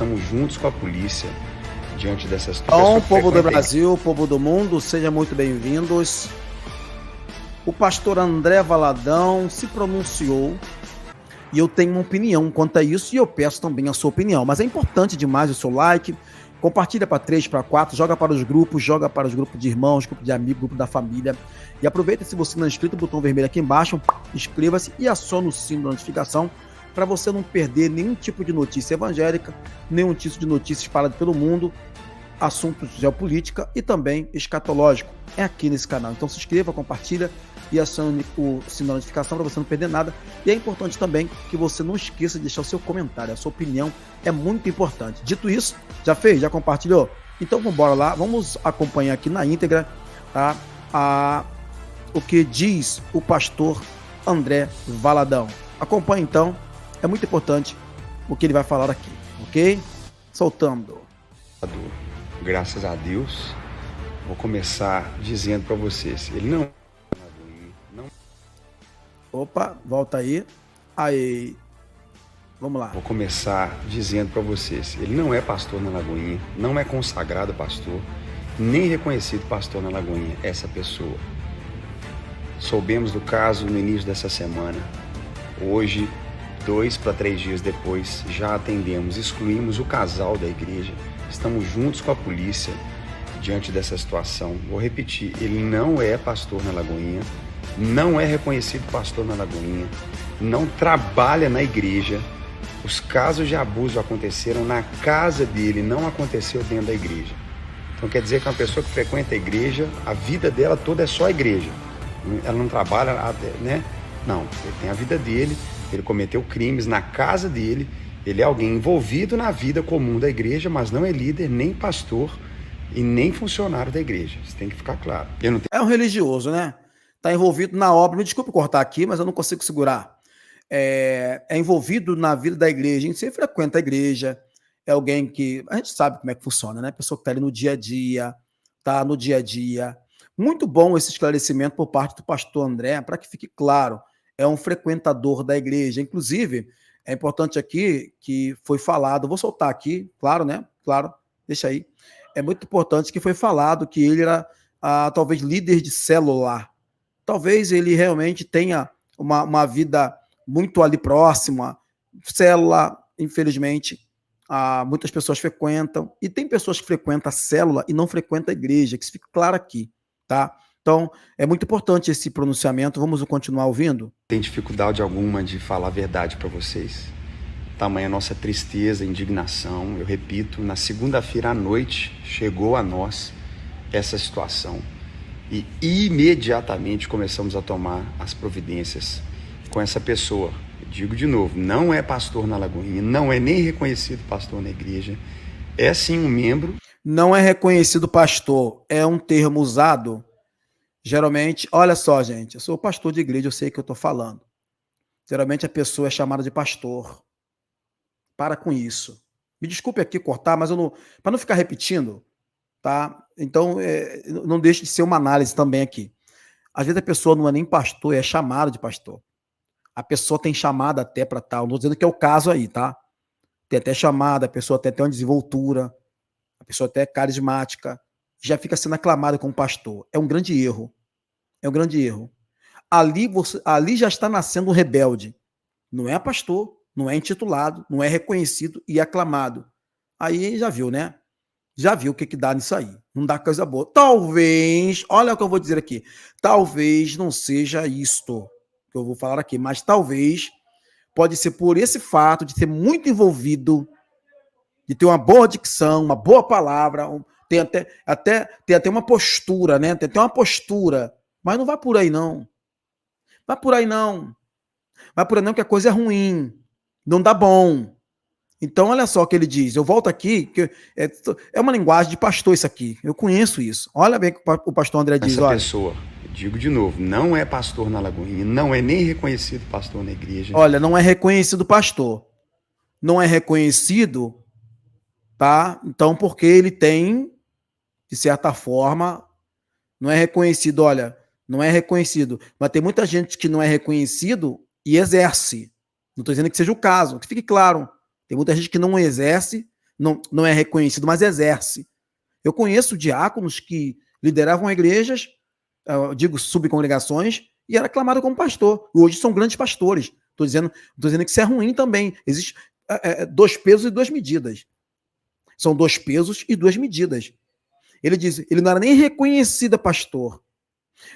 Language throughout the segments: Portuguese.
Estamos juntos com a polícia diante dessa situação. Bom, povo do Brasil, povo do mundo, sejam muito bem-vindos. O pastor André Valadão se pronunciou e eu tenho uma opinião quanto a isso e eu peço também a sua opinião. Mas é importante demais o seu like, compartilha para 3, para 4, joga para os grupos de irmãos, grupo de amigos, grupo da família. E aproveita, se você não é inscrito, o botão vermelho aqui embaixo, inscreva-se e acione o sino da notificação para você não perder nenhum tipo de notícia evangélica, nenhum tipo de notícia espalhada pelo mundo, assuntos de geopolítica e também escatológico. É aqui nesse canal. Então se inscreva, compartilha e acione o sino da notificação para você não perder nada. E é importante também que você não esqueça de deixar o seu comentário. A sua opinião é muito importante. Dito isso, já fez? Já compartilhou? Então vamos embora lá. Vamos acompanhar aqui na íntegra, tá? O que diz o pastor André Valadão. Acompanhe então. É muito importante o que ele vai falar aqui, ok? Soltando. Graças a Deus, vou começar dizendo para vocês, ele não... Opa, volta aí. Aí, vamos lá. Vou começar dizendo para vocês, ele não é pastor na Lagoinha, não é consagrado pastor, nem reconhecido pastor na Lagoinha, essa pessoa. Soubemos do caso no início dessa semana. Hoje, 2 para 3 dias depois, já atendemos, excluímos o casal da igreja. Estamos juntos com a polícia diante dessa situação. Vou repetir, ele não é pastor na Lagoinha, não é reconhecido pastor na Lagoinha, não trabalha na igreja. Os casos de abuso aconteceram na casa dele, não aconteceu dentro da igreja. Então quer dizer que uma pessoa que frequenta a igreja, a vida dela toda é só a igreja. Ela não trabalha, né? Não, ele tem a vida dele. Ele cometeu crimes na casa dele, ele é alguém envolvido na vida comum da igreja, mas não é líder, nem pastor e nem funcionário da igreja. Isso tem que ficar claro. É um religioso, né? Está envolvido na obra, me desculpe cortar aqui, mas eu não consigo segurar. É envolvido na vida da igreja, em si, frequenta a igreja, é alguém que, a gente sabe como é que funciona, né? Pessoa que está ali no dia a dia, tá no dia a dia. Muito bom esse esclarecimento por parte do pastor André, para que fique claro. É um frequentador da igreja. Inclusive, é importante aqui que foi falado, vou soltar aqui, claro, né? Claro, deixa aí. É muito importante que foi falado que ele era talvez líder de célula. Talvez ele realmente tenha uma vida muito ali próxima. Célula, infelizmente, muitas pessoas frequentam. E tem pessoas que frequentam a célula e não frequentam a igreja, que isso fica claro aqui, tá? Então, é muito importante esse pronunciamento. Vamos continuar ouvindo? Tem dificuldade alguma de falar a verdade para vocês. Tamanha nossa tristeza, indignação. Eu repito, na segunda-feira à noite chegou a nós essa situação. E imediatamente começamos a tomar as providências com essa pessoa. Eu digo de novo, não é pastor na Lagoinha, não é nem reconhecido pastor na igreja. É sim um membro. Não é reconhecido pastor, é um termo usado... Geralmente, olha só, gente, eu sou pastor de igreja, eu sei o que eu estou falando. Geralmente a pessoa é chamada de pastor. Para com isso. Me desculpe aqui cortar, mas eu não, para não ficar repetindo, tá? Então, não deixe de ser uma análise também aqui. Às vezes a pessoa não é nem pastor, é chamada de pastor. A pessoa tem chamada até para tal. Não estou dizendo que é o caso aí, tá? Tem até chamada, a pessoa tem até uma desenvoltura, a pessoa até é carismática, já fica sendo aclamado como pastor. É um grande erro. É um grande erro. Ali já está nascendo um rebelde. Não é pastor, não é intitulado, não é reconhecido e aclamado. Aí já viu, né? Já viu o que dá nisso aí. Não dá coisa boa. Talvez, olha o que eu vou dizer aqui. Talvez não seja isto que eu vou falar aqui, mas talvez pode ser por esse fato de ser muito envolvido, de ter uma boa dicção, uma boa palavra, tem até uma postura, né? Tem até uma postura, mas não vai por aí não. Vai por aí não. Vai por aí não, que a coisa é ruim. Não dá bom. Então, olha só o que ele diz. Eu volto aqui, que é uma linguagem de pastor isso aqui. Eu conheço isso. Olha bem o que o pastor André diz. Essa pessoa, eu digo de novo, não é pastor na Lagoinha, não é nem reconhecido pastor na igreja. Olha, não é reconhecido pastor. Não é reconhecido, tá? Então, porque ele tem, de certa forma, não é reconhecido, olha, não é reconhecido. Mas tem muita gente que não é reconhecido e exerce. Não estou dizendo que seja o caso, que fique claro. Tem muita gente que não exerce, não é reconhecido, mas exerce. Eu conheço diáconos que lideravam igrejas, eu digo subcongregações, e era aclamado como pastor. Hoje são grandes pastores. Estou dizendo que isso é ruim também. Existe 2 pesos e 2 medidas. São 2 pesos e 2 medidas. Ele diz, ele não era nem reconhecido pastor.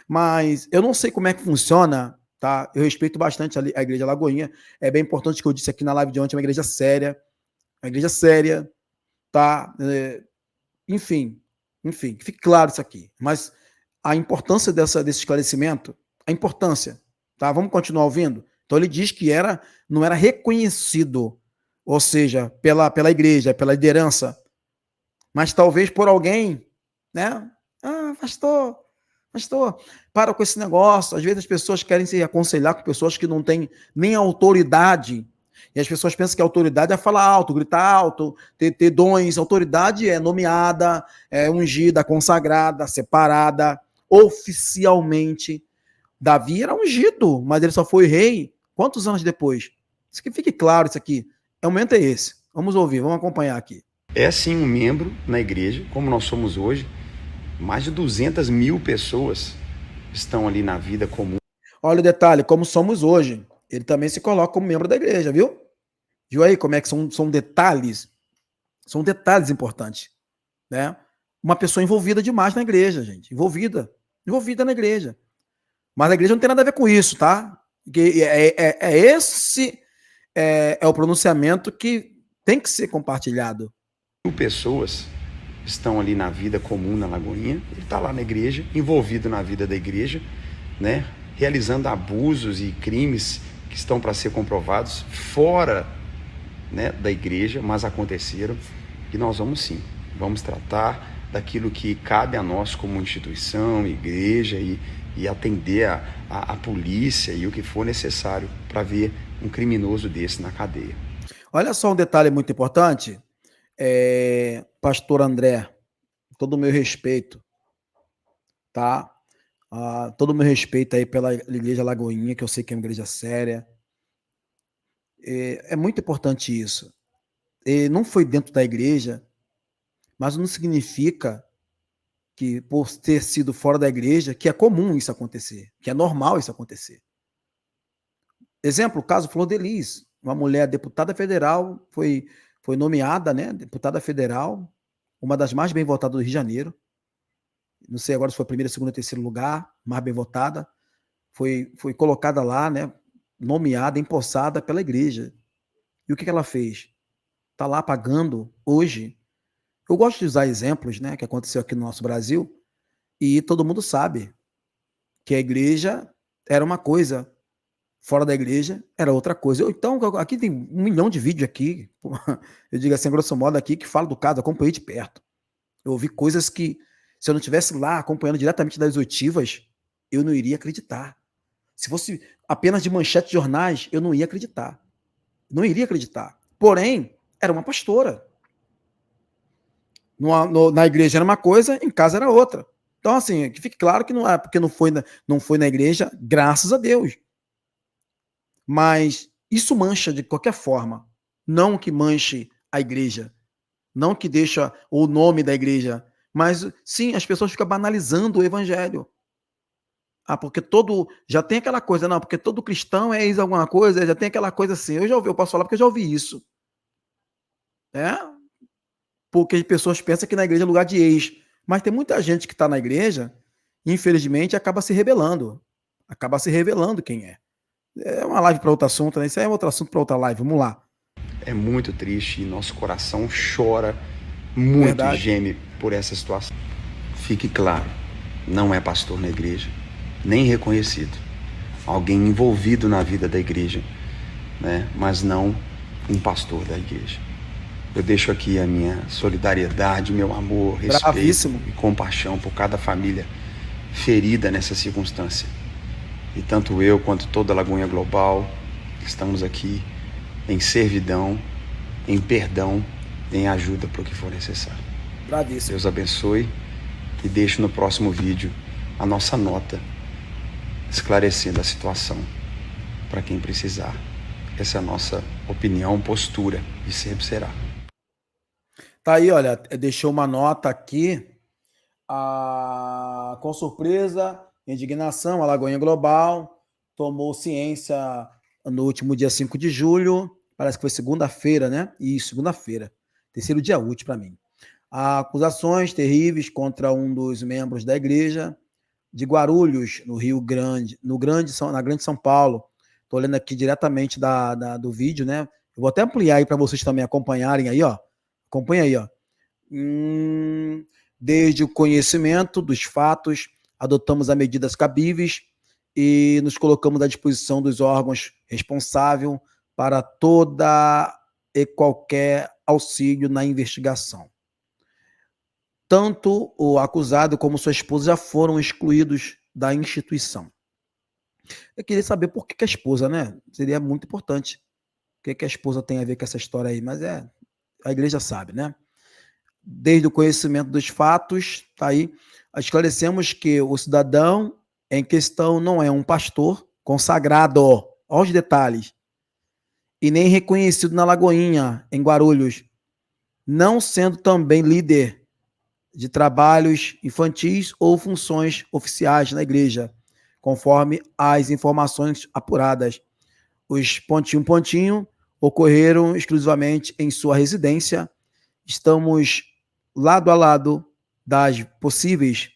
Mas eu não sei como é que funciona, tá? Eu respeito bastante a Igreja Lagoinha. É bem importante que eu disse aqui na live de ontem, é uma igreja séria, tá? Enfim, que fique claro isso aqui. Mas a importância desse esclarecimento, a importância, tá? Vamos continuar ouvindo? Então ele diz que não era reconhecido, ou seja, pela igreja, pela liderança, mas talvez por alguém, né? Ah, pastor, para com esse negócio. Às vezes as pessoas querem se aconselhar com pessoas que não têm nem autoridade. E as pessoas pensam que a autoridade é falar alto, gritar alto, ter dons. A autoridade é nomeada, é ungida, consagrada, separada, oficialmente. Davi era ungido, mas ele só foi rei quantos anos depois? Isso que fique claro isso aqui. O momento é esse. Vamos ouvir, vamos acompanhar aqui. É sim um membro na igreja, como nós somos hoje. Mais de 200 mil pessoas estão ali na vida comum. Olha o detalhe, como somos hoje. Ele também se coloca como membro da igreja, viu? Viu aí como é que são detalhes? São detalhes importantes, né? Uma pessoa envolvida demais na igreja, gente. Envolvida na igreja. Mas a igreja não tem nada a ver com isso, tá? Esse é o pronunciamento que tem que ser compartilhado. Mil pessoas estão ali na vida comum na Lagoinha. Ele está lá na igreja, envolvido na vida da igreja, né? Realizando abusos e crimes que estão para ser comprovados fora, né, da igreja, mas aconteceram. E nós vamos tratar daquilo que cabe a nós como instituição, igreja, e atender a polícia e o que for necessário para ver um criminoso desse na cadeia. Olha só um detalhe muito importante, pastor André, todo o meu respeito, tá? Todo o meu respeito aí pela Igreja Lagoinha, que eu sei que é uma igreja séria. É muito importante isso. Não foi dentro da igreja, mas não significa que por ter sido fora da igreja, que é comum isso acontecer, que é normal isso acontecer. Exemplo, o caso Flor de Lis, uma mulher deputada federal, foi nomeada, né, deputada federal, uma das mais bem votadas do Rio de Janeiro. Não sei agora se foi primeiro, segundo, terceiro lugar, mais bem votada. Foi colocada lá, né, nomeada, empossada pela igreja. E o que ela fez? Está lá pagando hoje. Eu gosto de usar exemplos, né, que aconteceu aqui no nosso Brasil, e todo mundo sabe que a igreja era uma coisa, fora da igreja era outra coisa. Então, aqui tem 1 milhão de vídeos aqui, eu digo assim, grosso modo aqui, que fala do caso, acompanhei de perto. Eu ouvi coisas que, se eu não estivesse lá acompanhando diretamente das oitivas, eu não iria acreditar. Se fosse apenas de manchete de jornais, eu não ia acreditar. Não iria acreditar. Porém, era uma pastora. Na igreja era uma coisa, em casa era outra. Então, assim, que fique claro que não é porque não foi na igreja, graças a Deus. Mas isso mancha de qualquer forma. Não que manche a igreja, não que deixa o nome da igreja, mas sim, as pessoas ficam banalizando o evangelho. Porque já tem aquela coisa, não, porque todo cristão é ex alguma coisa, já tem aquela coisa assim. Eu posso falar porque eu já ouvi isso. Porque as pessoas pensam que na igreja é lugar de ex. Mas tem muita gente que está na igreja, infelizmente, acaba se rebelando. Acaba se revelando quem é. É uma live para outro assunto, né? Isso aí é outro assunto para outra live. Vamos lá. É muito triste e nosso coração chora muito. Verdade. E geme por essa situação. Fique claro, não é pastor na igreja, nem reconhecido. Alguém envolvido na vida da igreja, né? Mas não um pastor da igreja. Eu deixo aqui a minha solidariedade, meu amor, respeito Bravíssimo. E compaixão por cada família ferida nessa circunstância. E tanto eu quanto toda a Lagoinha Global estamos aqui em servidão, em perdão, em ajuda para o que for necessário. Bravíssimo. Deus abençoe e deixe no próximo vídeo a nossa nota esclarecendo a situação para quem precisar. Essa é a nossa opinião, postura e sempre será. Tá aí, olha, deixou uma nota aqui. Com surpresa, indignação, a Lagoinha Global tomou ciência no último dia 5 de julho, parece que foi segunda-feira, né? Isso, segunda-feira. Terceiro dia útil para mim. Há acusações terríveis contra um dos membros da igreja de Guarulhos, no Rio Grande, na Grande São Paulo. Estou lendo aqui diretamente do vídeo, né? Eu vou até ampliar aí para vocês também acompanharem aí, ó. Acompanha aí, ó. Desde o conhecimento dos fatos, adotamos as medidas cabíveis e nos colocamos à disposição dos órgãos responsáveis para toda e qualquer auxílio na investigação. Tanto o acusado como sua esposa já foram excluídos da instituição. Eu queria saber por que a esposa, né? Seria muito importante. O que a esposa tem a ver com essa história aí? Mas a igreja sabe, né? Desde o conhecimento dos fatos, tá aí, esclarecemos que o cidadão em questão não é um pastor consagrado, olha os detalhes, e nem reconhecido na Lagoinha, em Guarulhos, não sendo também líder de trabalhos infantis ou funções oficiais na igreja, conforme as informações apuradas. Os pontinho ocorreram exclusivamente em sua residência. Estamos lado a lado das possíveis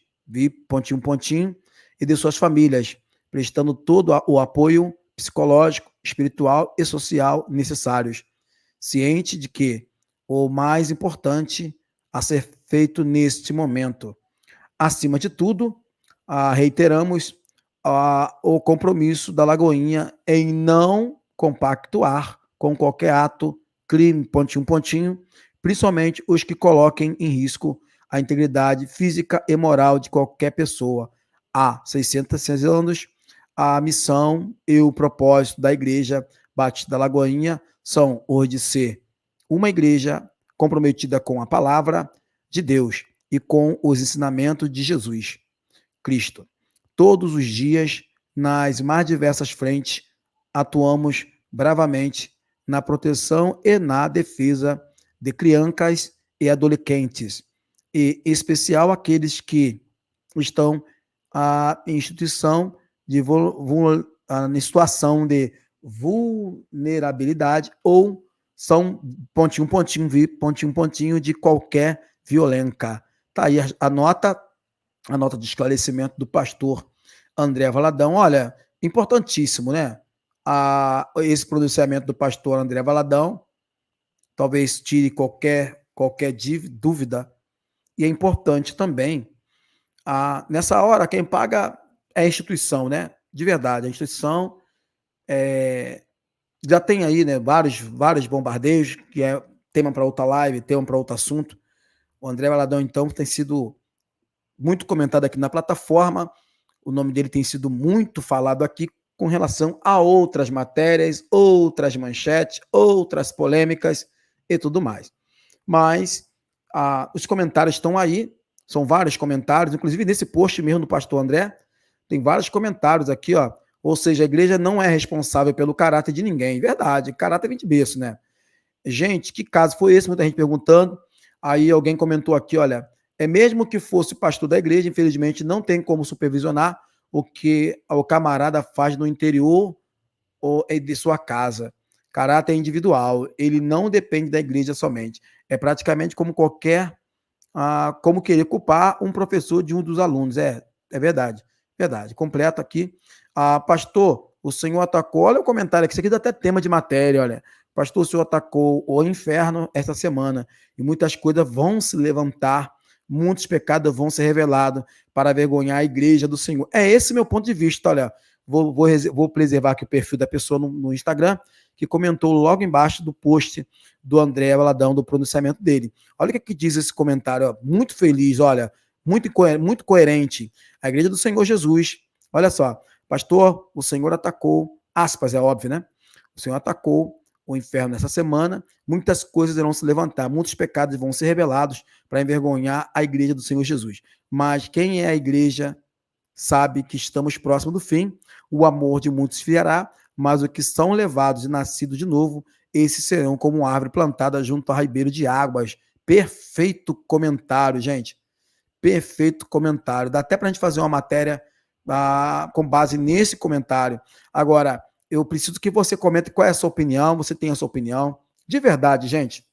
pontinho e de suas famílias, prestando todo o apoio psicológico, espiritual e social necessários, ciente de que o mais importante a ser feito neste momento. Acima de tudo, reiteramos o compromisso da Lagoinha em não compactuar com qualquer ato, crime, pontinho, principalmente os que coloquem em risco a integridade física e moral de qualquer pessoa. Há 606 anos, a missão e o propósito da Igreja Batista da Lagoinha são os de ser uma igreja comprometida com a palavra de Deus e com os ensinamentos de Jesus Cristo. Todos os dias, nas mais diversas frentes, atuamos bravamente na proteção e na defesa de crianças e adolescentes, e em especial aqueles que estão em instituição em situação de vulnerabilidade ou são pontinho de qualquer violência. Tá aí a nota de esclarecimento do pastor André Valadão. Olha, importantíssimo, né? Esse pronunciamento do pastor André Valadão talvez tire qualquer dúvida, e é importante também, nessa hora, quem paga é a instituição, né? De verdade, a instituição já tem aí, né, vários bombardeios, que é tema para outra live, tema para outro assunto. O André Valadão, então, tem sido muito comentado aqui na plataforma, o nome dele tem sido muito falado aqui com relação a outras matérias, outras manchetes, outras polêmicas e tudo mais. Mas os comentários estão aí, são vários comentários, inclusive nesse post mesmo do pastor André, tem vários comentários aqui, ó. Ou seja, a igreja não é responsável pelo caráter de ninguém. Verdade, caráter vem de berço, né? Gente, que caso foi esse? Muita gente perguntando. Aí alguém comentou aqui, olha, mesmo que fosse pastor da igreja, infelizmente não tem como supervisionar o que o camarada faz no interior de sua casa. Caráter individual, ele não depende da igreja somente. É praticamente como como querer culpar um professor de um dos alunos. É verdade, verdade. Completo aqui. Pastor, o senhor atacou, olha o comentário aqui, isso aqui dá até tema de matéria, olha. Pastor, o senhor atacou o inferno esta semana e muitas coisas vão se levantar, muitos pecados vão ser revelados para vergonhar a igreja do Senhor. É esse meu ponto de vista, olha. Vou preservar aqui o perfil da pessoa no Instagram, que comentou logo embaixo do post do André Valadão, do pronunciamento dele. Olha o que diz esse comentário, ó, muito feliz, olha, muito coerente. A igreja do Senhor Jesus, olha só, pastor, o Senhor atacou, aspas, é óbvio, né? O Senhor atacou o inferno nessa semana, muitas coisas irão se levantar, muitos pecados vão ser revelados para envergonhar a igreja do Senhor Jesus. Mas quem é a igreja sabe que estamos próximos do fim, o amor de muitos esfriará, mas os que são levados e nascidos de novo, esses serão como uma árvore plantada junto ao ribeiro de águas Perfeito comentário, gente. Perfeito comentário. Dá até para a gente fazer uma matéria com base nesse comentário. Agora, eu preciso que você comente qual é a sua opinião, você tem a sua opinião. De verdade, gente,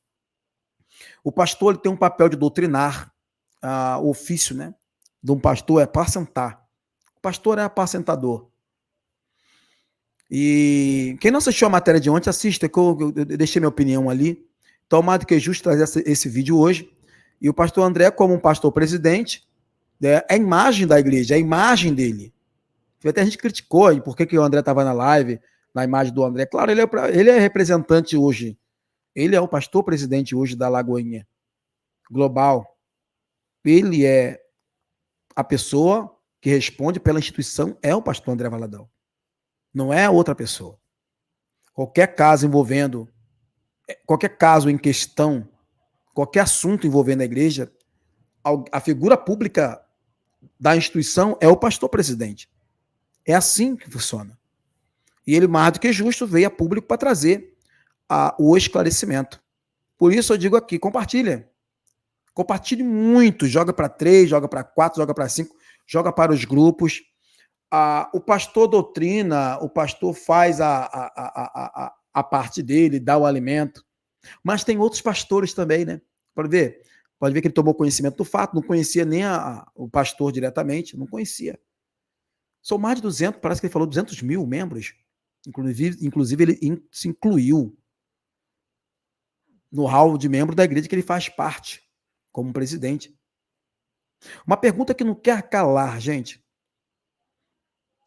o pastor ele tem um papel de doutrinar, o ofício, né, de um pastor é apacentar. O pastor é apacentador. E quem não assistiu a matéria de ontem, assista, que eu deixei minha opinião ali. Então, mais do que justo trazer esse vídeo hoje. E o pastor André, como um pastor presidente, é a imagem da igreja, é a imagem dele. Até a gente criticou por que o André estava na live, na imagem do André. Claro, ele é representante hoje. Ele é o pastor presidente hoje da Lagoinha Global. Ele é a pessoa que responde pela instituição, é o pastor André Valadão. Não é outra pessoa. Qualquer caso envolvendo, qualquer caso em questão, qualquer assunto envolvendo a igreja, a figura pública da instituição é o pastor presidente. É assim que funciona. E ele, mais do que justo, veio a público para trazer o esclarecimento. Por isso eu digo aqui, compartilha. Compartilhe muito, joga para 3, joga para 4, joga para 5, joga para os grupos. O pastor doutrina, o pastor faz a parte dele, dá o alimento. Mas tem outros pastores também, né? Pode ver que ele tomou conhecimento do fato, não conhecia nem o pastor diretamente, não conhecia. São mais de 200, parece que ele falou 200 mil membros. Inclusive ele se incluiu no hall de membro da igreja que ele faz parte, como presidente. Uma pergunta que não quer calar, gente.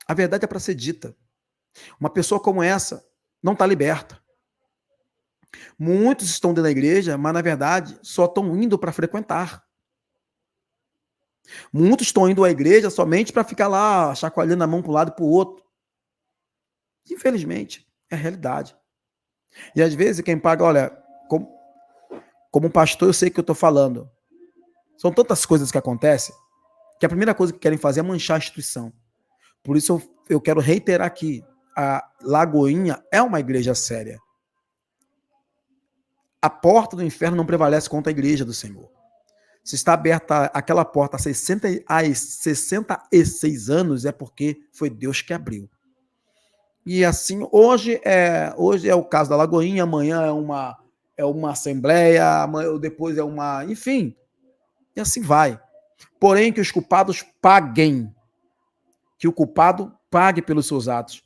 A verdade é para ser dita. Uma pessoa como essa não está liberta. Muitos estão dentro da igreja, mas na verdade só estão indo para frequentar. Muitos estão indo à igreja somente para ficar lá chacoalhando a mão para um lado e para o outro. Infelizmente, é a realidade. E às vezes quem paga, olha, como pastor eu sei que eu estou falando. São tantas coisas que acontecem que a primeira coisa que querem fazer é manchar a instituição. Por isso eu quero reiterar aqui, a Lagoinha é uma igreja séria. A porta do inferno não prevalece contra a igreja do Senhor. Se está aberta aquela porta há 66 anos, é porque foi Deus que abriu. E assim, hoje é o caso da Lagoinha, amanhã é uma assembleia, amanhã, depois é uma... Enfim, e assim vai. Porém, que os culpados paguem. Que o culpado pague pelos seus atos.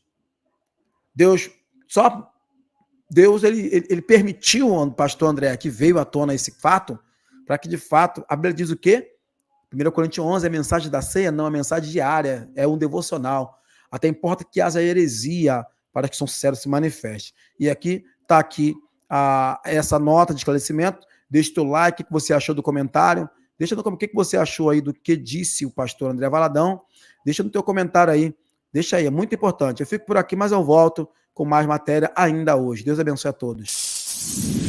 Deus ele permitiu ao pastor André, que veio à tona esse fato, para que de fato, a Bíblia diz o quê? 1 Coríntios 11, a mensagem da ceia, não, a mensagem diária, é um devocional. Até importa que haja heresia para que o sincero se manifeste. E aqui está essa nota de esclarecimento. Deixa o teu like, o que você achou do comentário. Deixa no comentário o que você achou aí do que disse o pastor André Valadão. Deixa no teu comentário aí. Deixa aí, é muito importante. Eu fico por aqui, mas eu volto com mais matéria ainda hoje. Deus abençoe a todos.